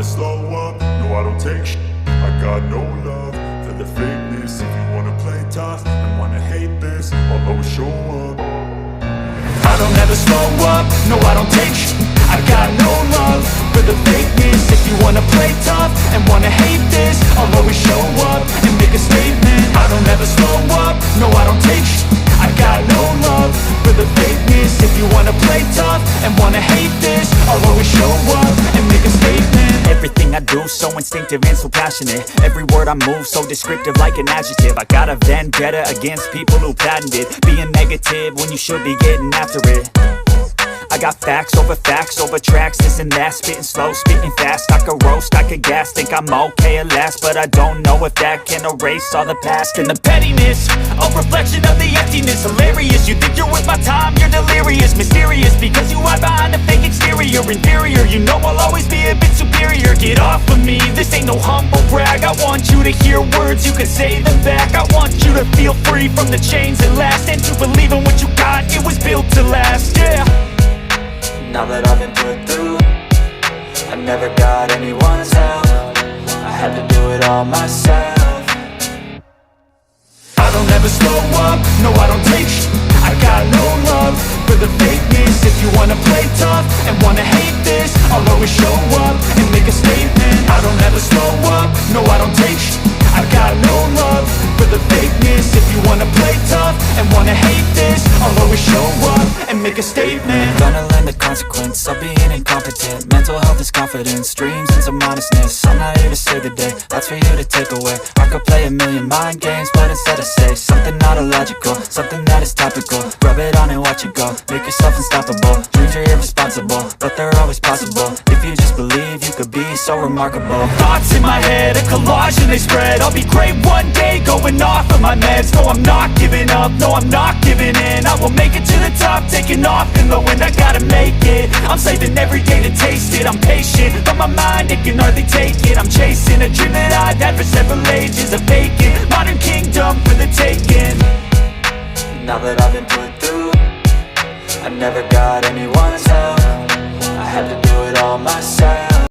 never slow up, no I don't take shit. I got no love for the fakeness. If you wanna play tough and wanna hate this, I'll always show up. I don't ever slow up, no I don't take shit. I got no love for the fakeness. If you wanna play tough and wanna hate this, I'll always show up and make a statement. I don't ever slow up, no I don't take shit. I got no love for the fakeness. If you wanna play tough and wanna hate this, I'll always show up and make a statement. Everything I do so instinctive and so passionate. Every word I move so descriptive like an adjective. I got a vendetta against people who patented being negative when you should be getting after it. I got facts over tracks, this and that. Spitting slow, spitting fast. I could roast, I could gas. Think I'm okay at last, but I don't know if that can erase all the past. And the pettiness, a reflection of the emptiness. Hilarious, you think you're worth my time, you're delirious. Mysterious, because you hide behind a fake exterior. Inferior, you know I'll always be a bit superior. Get off of me, this ain't no humble brag. I want you to hear words, you can say them back. I want you to feel free from the chains that last, and to believe in what you got, it was built to last, yeah. Now that I've been put through, I never got anyone's help. I had to do it all myself. I don't ever slow up, no I don't take shit. I got no love for the fakeness. If you wanna play tough and wanna hate this, I'll always show up and make a statement. I don't ever slow up, no I don't take shit. I got no love for the fakeness. If you wanna play tough and wanna hate this, I'll always show up and make a statement. Gonna learn the consequence of being incompetent. Mental health is confidence, dreams and some honestness. I'm not here to save the day, that's for you to take away. I could play a million mind games, but instead I say something not illogical, something that is topical. Rub it on and watch it go, make yourself unstoppable. Dreams are irresponsible, but they're always possible. If you just believe, you could be so remarkable. Thoughts in my head, a collage and they spread. I'll be great one day, going off of my meds. No, I'm not giving up, no, I'm not giving in. I will make it to the top, taking off in the wind. I gotta make it, I'm saving every day to taste it. I'm patient, but my mind, it can hardly take it. I'm chasing a dream that I've had for several ages. A vacant, modern kingdom for the taking. Now that I've been put through, I never got anyone